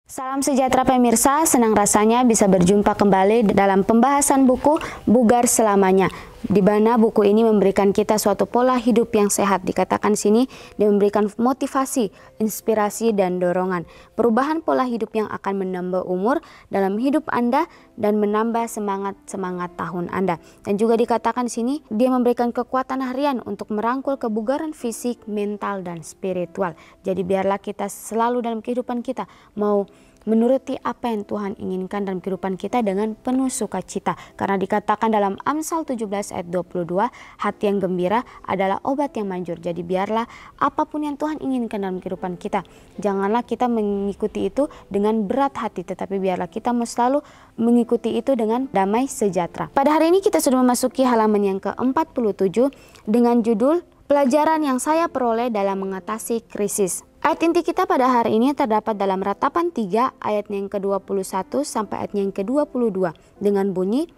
Salam sejahtera pemirsa, senang rasanya bisa berjumpa kembali dalam pembahasan buku Bugar Selamanya, di mana buku ini memberikan kita suatu pola hidup yang sehat. Dikatakan sini dia memberikan motivasi, inspirasi dan dorongan. Perubahan pola hidup yang akan menambah umur dalam hidup Anda dan menambah semangat tahun Anda. Dan juga dikatakan sini dia memberikan kekuatan harian untuk merangkul kebugaran fisik, mental dan spiritual. Jadi biarlah kita selalu dalam kehidupan kita mau menuruti apa yang Tuhan inginkan dalam kehidupan kita dengan penuh sukacita. Karena dikatakan dalam Amsal 17 ayat 22, hati yang gembira adalah obat yang manjur. Jadi biarlah apapun yang Tuhan inginkan dalam kehidupan kita, janganlah kita mengikuti itu dengan berat hati, tetapi biarlah kita selalu mengikuti itu dengan damai sejahtera. Pada hari ini kita sudah memasuki halaman yang ke-47 dengan judul Pelajaran yang saya peroleh dalam mengatasi krisis. Ayat inti kita pada hari ini terdapat dalam Ratapan 3 ayat yang ke-21 sampai ayat yang ke-22 dengan bunyi,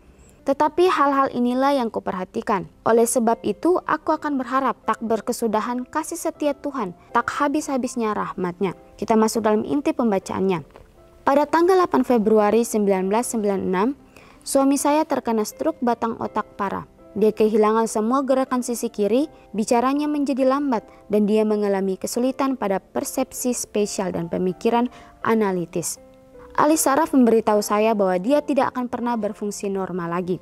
"Tetapi hal-hal inilah yang kuperhatikan. Oleh sebab itu aku akan berharap tak berkesudahan kasih setia Tuhan, tak habis-habisnya rahmat-Nya." Kita masuk dalam inti pembacaannya. Pada tanggal 8 Februari 1996, suami saya terkena stroke batang otak parah. Dia kehilangan semua gerakan sisi kiri, bicaranya menjadi lambat, dan dia mengalami kesulitan pada persepsi spesial dan pemikiran analitis. Ali saraf memberitahu saya bahwa dia tidak akan pernah berfungsi normal lagi.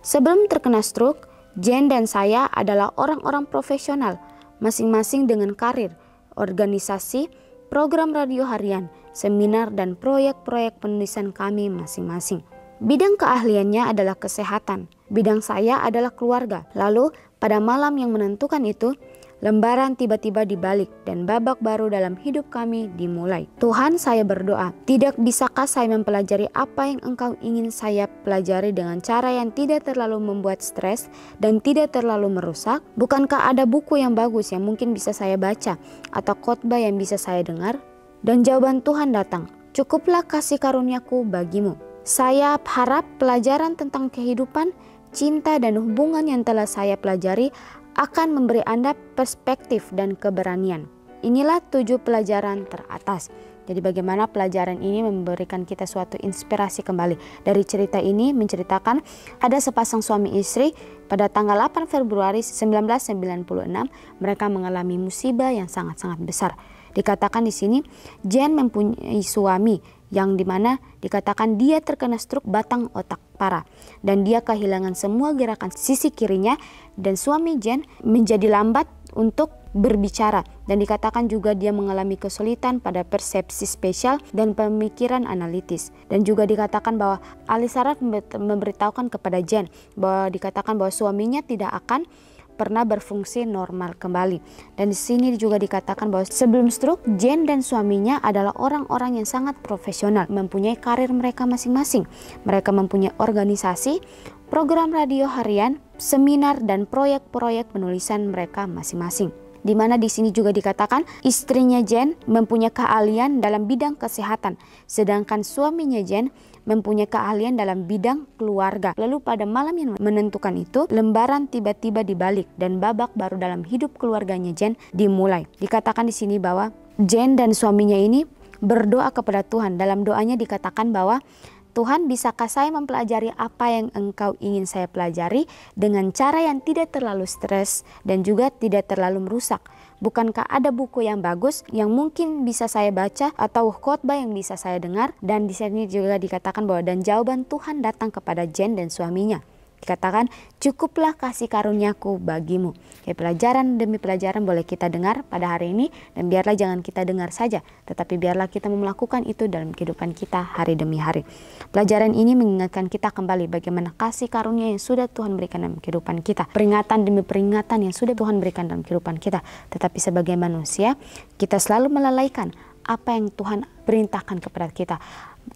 Sebelum terkena stroke, Jen dan saya adalah orang-orang profesional, masing-masing dengan karir, organisasi, program radio harian, seminar, dan proyek-proyek penulisan kami masing-masing. Bidang keahliannya adalah kesehatan, bidang saya adalah keluarga. Lalu pada malam yang menentukan itu, lembaran tiba-tiba dibalik dan babak baru dalam hidup kami dimulai. Tuhan, saya berdoa, tidak bisakah saya mempelajari apa yang Engkau ingin saya pelajari dengan cara yang tidak terlalu membuat stres dan tidak terlalu merusak? Bukankah ada buku yang bagus yang mungkin bisa saya baca atau khotbah yang bisa saya dengar? Dan jawaban Tuhan datang, cukuplah kasih karuniaku bagimu. Saya harap pelajaran tentang kehidupan, cinta, dan hubungan yang telah saya pelajari akan memberi Anda perspektif dan keberanian. Inilah 7 pelajaran teratas. Jadi bagaimana pelajaran ini memberikan kita suatu inspirasi kembali. Dari cerita ini menceritakan ada sepasang suami istri pada tanggal 8 Februari 1996 mereka mengalami musibah yang sangat-sangat besar. Dikatakan di sini Jen mempunyai suami yang dimana dikatakan dia terkena stroke batang otak parah dan dia kehilangan semua gerakan sisi kirinya, dan suami Jen menjadi lambat untuk berbicara, dan dikatakan juga dia mengalami kesulitan pada persepsi spesial dan pemikiran analitis. Dan juga dikatakan bahwa ahli saraf memberitahukan kepada Jen bahwa dikatakan bahwa suaminya tidak akan pernah berfungsi normal kembali. Dan di sini juga dikatakan bahwa sebelum stroke, Jen dan suaminya adalah orang-orang yang sangat profesional, mempunyai karir mereka masing-masing. Mereka mempunyai organisasi, program radio harian, seminar, dan proyek-proyek penulisan mereka masing-masing. Di mana di sini juga dikatakan istrinya Jen mempunyai keahlian dalam bidang kesehatan, sedangkan suaminya Jen mempunyai keahlian dalam bidang keluarga. Lalu pada malam yang menentukan itu, lembaran tiba-tiba dibalik dan babak baru dalam hidup keluarganya Jen dimulai. Dikatakan di sini bahwa Jen dan suaminya ini berdoa kepada Tuhan. Dalam doanya dikatakan bahwa Tuhan, bisakah saya mempelajari apa yang Engkau ingin saya pelajari dengan cara yang tidak terlalu stres dan juga tidak terlalu merusak? Bukankah ada buku yang bagus yang mungkin bisa saya baca atau khotbah yang bisa saya dengar? Dan di sini juga dikatakan bahwa dan jawaban Tuhan datang kepada Jen dan suaminya. Dikatakan, cukuplah kasih karuniaku bagimu. Ya, pelajaran demi pelajaran boleh kita dengar pada hari ini, dan biarlah jangan kita dengar saja, tetapi biarlah kita melakukan itu dalam kehidupan kita hari demi hari. Pelajaran ini mengingatkan kita kembali bagaimana kasih karunia yang sudah Tuhan berikan dalam kehidupan kita. Peringatan demi peringatan yang sudah Tuhan berikan dalam kehidupan kita. Tetapi sebagai manusia, kita selalu melalaikan apa yang Tuhan perintahkan kepada kita.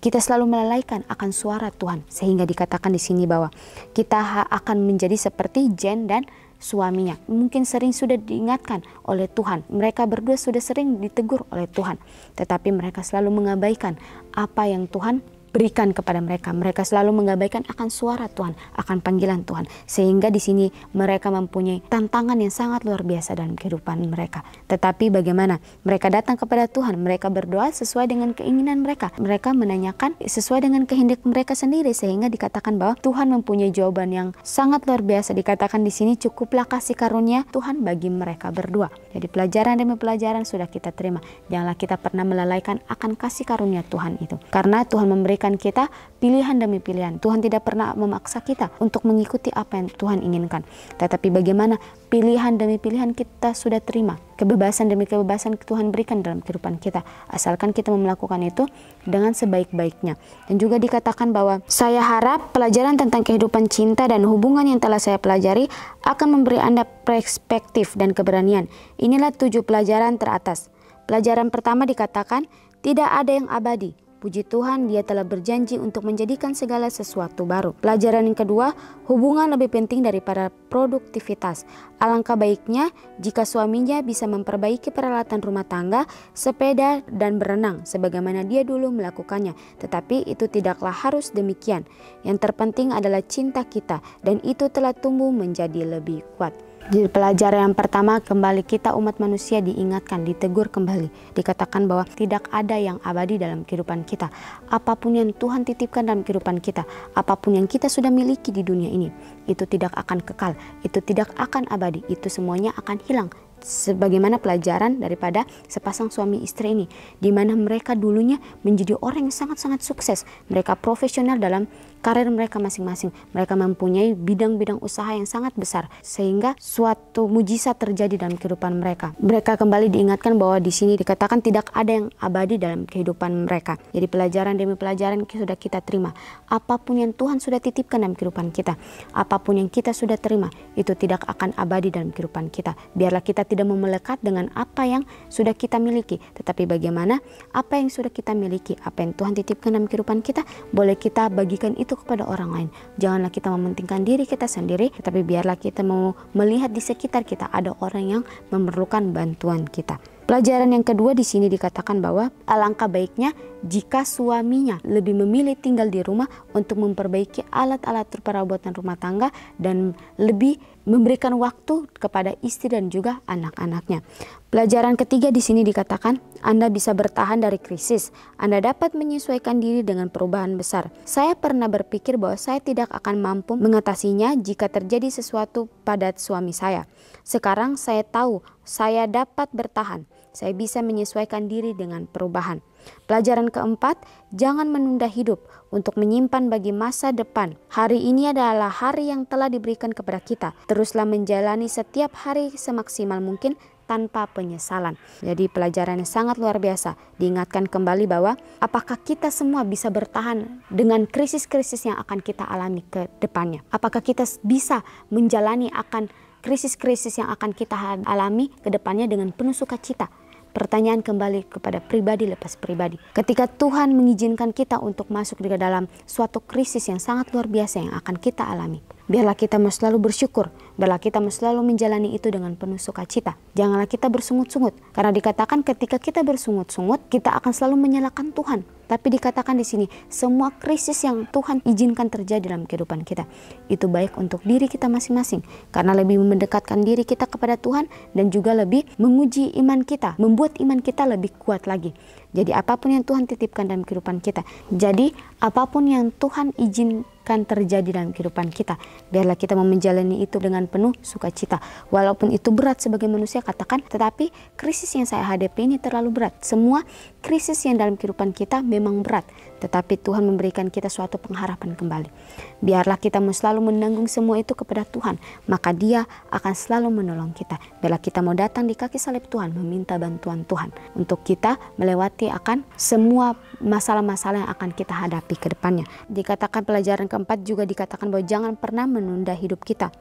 Kita selalu melalaikan akan suara Tuhan, sehingga dikatakan di sini bahwa kita akan menjadi seperti Jen dan suaminya. Mungkin sering sudah diingatkan oleh Tuhan, mereka berdua sudah sering ditegur oleh Tuhan, tetapi mereka selalu mengabaikan apa yang Tuhan berikan kepada mereka. Mereka selalu mengabaikan akan suara Tuhan, akan panggilan Tuhan. Sehingga di sini mereka mempunyai tantangan yang sangat luar biasa dalam kehidupan mereka. Tetapi bagaimana? Mereka datang kepada Tuhan, mereka berdoa sesuai dengan keinginan mereka. Mereka menanyakan sesuai dengan kehendak mereka sendiri, sehingga dikatakan bahwa Tuhan mempunyai jawaban yang sangat luar biasa. Dikatakan di sini, cukuplah kasih karunia Tuhan bagi mereka berdua. Jadi pelajaran demi pelajaran sudah kita terima. Janganlah kita pernah melalaikan akan kasih karunia Tuhan itu. Karena Tuhan memberikan kita pilihan demi pilihan. Tuhan tidak pernah memaksa kita untuk mengikuti apa yang Tuhan inginkan. Tetapi bagaimana pilihan demi pilihan kita sudah terima. Kebebasan demi kebebasan Tuhan berikan dalam kehidupan kita. Asalkan kita melakukan itu dengan sebaik-baiknya. Dan juga dikatakan bahwa saya harap pelajaran tentang kehidupan cinta dan hubungan yang telah saya pelajari akan memberi Anda perspektif dan keberanian. Inilah 7 pelajaran teratas. Pelajaran pertama dikatakan, tidak ada yang abadi. Puji Tuhan, Dia telah berjanji untuk menjadikan segala sesuatu baru. Pelajaran yang kedua, hubungan lebih penting daripada produktivitas. Alangkah baiknya jika suaminya bisa memperbaiki peralatan rumah tangga, sepeda, dan berenang sebagaimana dia dulu melakukannya. Tetapi itu tidaklah harus demikian. Yang terpenting adalah cinta kita, dan itu telah tumbuh menjadi lebih kuat. Jadi pelajaran yang pertama, kembali kita umat manusia diingatkan, ditegur kembali. Dikatakan bahwa tidak ada yang abadi dalam kehidupan kita. Apapun yang Tuhan titipkan dalam kehidupan kita, apapun yang kita sudah miliki di dunia ini, itu tidak akan kekal, itu tidak akan abadi, itu semuanya akan hilang. Sebagaimana pelajaran daripada sepasang suami istri ini, di mana mereka dulunya menjadi orang yang sangat-sangat sukses. Mereka profesional dalam karir mereka masing-masing. Mereka mempunyai bidang-bidang usaha yang sangat besar, sehingga suatu mujizat terjadi dalam kehidupan mereka. Mereka kembali diingatkan bahwa di sini dikatakan tidak ada yang abadi dalam kehidupan mereka. Jadi pelajaran demi pelajaran sudah kita terima. Apapun yang Tuhan sudah titipkan dalam kehidupan kita, apapun yang kita sudah terima, itu tidak akan abadi dalam kehidupan kita. Biarlah kita tidak memelekat dengan apa yang sudah kita miliki, tetapi bagaimana apa yang sudah kita miliki, apa yang Tuhan titipkan dalam kehidupan kita, boleh kita bagikan itu kepada orang lain. Janganlah kita mementingkan diri kita sendiri, tetapi biarlah kita mau melihat di sekitar kita ada orang yang memerlukan bantuan kita. Pelajaran yang kedua di sini dikatakan bahwa alangkah baiknya jika suaminya lebih memilih tinggal di rumah untuk memperbaiki alat-alat perabotan rumah tangga dan lebih memberikan waktu kepada istri dan juga anak-anaknya. Pelajaran ketiga di sini dikatakan, Anda bisa bertahan dari krisis. Anda dapat menyesuaikan diri dengan perubahan besar. Saya pernah berpikir bahwa saya tidak akan mampu mengatasinya jika terjadi sesuatu pada suami saya. Sekarang saya tahu saya dapat bertahan. Saya bisa menyesuaikan diri dengan perubahan. Pelajaran keempat, jangan menunda hidup untuk menyimpan bagi masa depan. Hari ini adalah hari yang telah diberikan kepada kita. Teruslah menjalani setiap hari semaksimal mungkin tanpa penyesalan. Jadi pelajaran yang sangat luar biasa. Diingatkan kembali bahwa apakah kita semua bisa bertahan dengan krisis-krisis yang akan kita alami ke depannya. Apakah kita bisa menjalani akan krisis-krisis yang akan kita alami ke depannya dengan penuh sukacita. Pertanyaan kembali kepada pribadi lepas pribadi. Ketika Tuhan mengizinkan kita untuk masuk di dalam suatu krisis yang sangat luar biasa yang akan kita alami, biarlah kita selalu bersyukur. Biarlah kita selalu menjalani itu dengan penuh sukacita. Janganlah kita bersungut-sungut. Karena dikatakan ketika kita bersungut-sungut, kita akan selalu menyalahkan Tuhan. Tapi dikatakan di sini, semua krisis yang Tuhan izinkan terjadi dalam kehidupan kita, itu baik untuk diri kita masing-masing. Karena lebih mendekatkan diri kita kepada Tuhan dan juga lebih menguji iman kita, membuat iman kita lebih kuat lagi. Jadi apapun yang Tuhan titipkan dalam kehidupan kita, jadi apapun yang Tuhan izinkan terjadi dalam kehidupan kita, biarlah kita menjalani itu dengan penuh sukacita. Walaupun itu berat sebagai manusia, katakan, tetapi krisis yang saya hadapi ini terlalu berat. Semua krisis yang dalam kehidupan kita memang berat, tetapi Tuhan memberikan kita suatu pengharapan kembali. Biarlah kita selalu menanggung semua itu kepada Tuhan, maka Dia akan selalu menolong kita. Biarlah kita mau datang di kaki salib Tuhan, meminta bantuan Tuhan untuk kita melewati akan semua masalah-masalah yang akan kita hadapi ke depannya. Dikatakan pelajaran keempat juga dikatakan bahwa jangan pernah menunda hidup kita.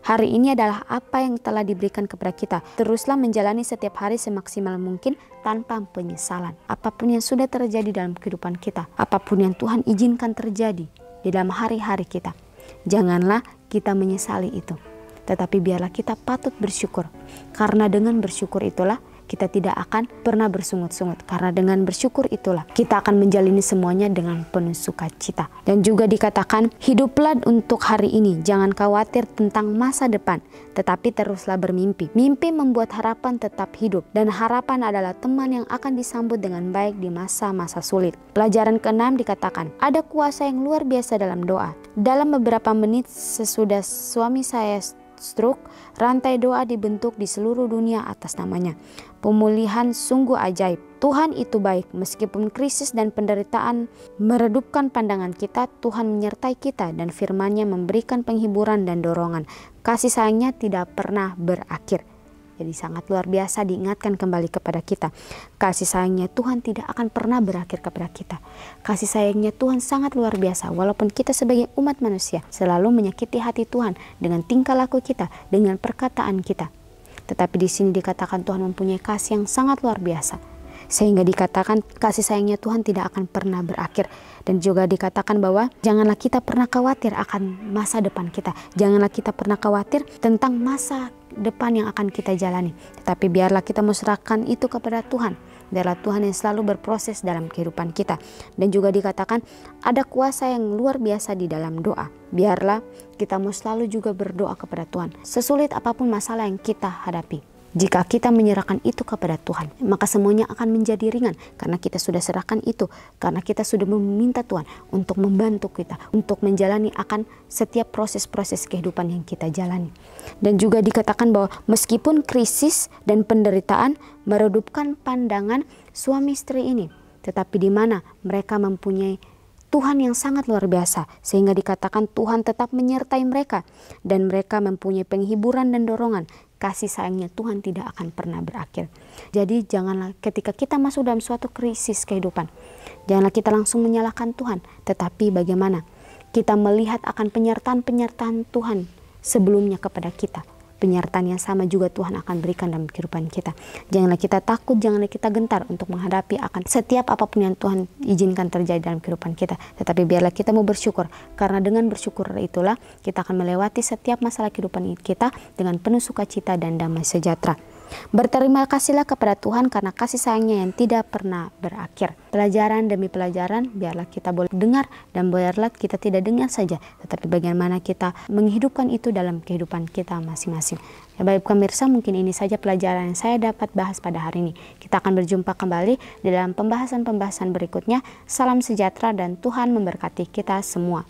Hari ini adalah apa yang telah diberikan kepada kita. Teruslah menjalani setiap hari semaksimal mungkin tanpa penyesalan. Apapun yang sudah terjadi dalam kehidupan kita, apapun yang Tuhan izinkan terjadi di dalam hari-hari kita, janganlah kita menyesali itu. Tetapi biarlah kita patut bersyukur. Karena dengan bersyukur itulah kita tidak akan pernah bersungut-sungut. Karena dengan bersyukur itulah kita akan menjalani semuanya dengan penuh sukacita. Dan juga dikatakan, hiduplah untuk hari ini, jangan khawatir tentang masa depan, tetapi teruslah bermimpi. Mimpi membuat harapan tetap hidup, dan harapan adalah teman yang akan disambut dengan baik di masa-masa sulit. Pelajaran ke-6 dikatakan, ada kuasa yang luar biasa dalam doa. Dalam beberapa menit sesudah suami saya stroke, rantai doa dibentuk di seluruh dunia atas namanya. Pemulihan sungguh ajaib. Tuhan itu baik, meskipun krisis dan penderitaan meredupkan pandangan kita, Tuhan menyertai kita dan firman-Nya memberikan penghiburan dan dorongan. Kasih sayangnya tidak pernah berakhir. Jadi sangat luar biasa diingatkan kembali kepada kita. Kasih sayangnya Tuhan tidak akan pernah berakhir kepada kita. Kasih sayangnya Tuhan sangat luar biasa. Walaupun kita sebagai umat manusia selalu menyakiti hati Tuhan dengan tingkah laku kita, dengan perkataan kita. Tetapi di sini dikatakan Tuhan mempunyai kasih yang sangat luar biasa. Sehingga dikatakan kasih sayangnya Tuhan tidak akan pernah berakhir. Dan juga dikatakan bahwa janganlah kita pernah khawatir akan masa depan kita. Janganlah kita pernah khawatir tentang masa depan yang akan kita jalani. Tetapi biarlah kita serahkan itu kepada Tuhan. Biarlah Tuhan yang selalu berproses dalam kehidupan kita. Dan juga dikatakan ada kuasa yang luar biasa di dalam doa. Biarlah kita selalu juga berdoa kepada Tuhan. Sesulit apapun masalah yang kita hadapi, jika kita menyerahkan itu kepada Tuhan, maka semuanya akan menjadi ringan. Karena kita sudah serahkan itu. Karena kita sudah meminta Tuhan untuk membantu kita, untuk menjalani akan setiap proses-proses kehidupan yang kita jalani. Dan juga dikatakan bahwa meskipun krisis dan penderitaan meredupkan pandangan suami istri ini, tetapi di mana mereka mempunyai Tuhan yang sangat luar biasa, sehingga dikatakan Tuhan tetap menyertai mereka dan mereka mempunyai penghiburan dan dorongan. Kasih sayangnya Tuhan tidak akan pernah berakhir. Jadi janganlah ketika kita masuk dalam suatu krisis kehidupan, janganlah kita langsung menyalahkan Tuhan, tetapi bagaimana kita melihat akan penyertaan Tuhan sebelumnya kepada kita. Penyertaan yang sama juga Tuhan akan berikan dalam kehidupan kita. Janganlah kita takut, janganlah kita gentar untuk menghadapi akan setiap apapun yang Tuhan izinkan terjadi dalam kehidupan kita. Tetapi biarlah kita mau bersyukur, karena dengan bersyukur itulah kita akan melewati setiap masalah kehidupan kita dengan penuh sukacita dan damai sejahtera. Berterima kasihlah kepada Tuhan karena kasih sayangnya yang tidak pernah berakhir. Pelajaran demi pelajaran, biarlah kita boleh dengar dan biarlah kita tidak dengar saja, tetapi bagaimana kita menghidupkan itu dalam kehidupan kita masing-masing. Ya baik pemirsa, mungkin ini saja pelajaran yang saya dapat bahas pada hari ini. Kita akan berjumpa kembali di dalam pembahasan-pembahasan berikutnya. Salam sejahtera dan Tuhan memberkati kita semua.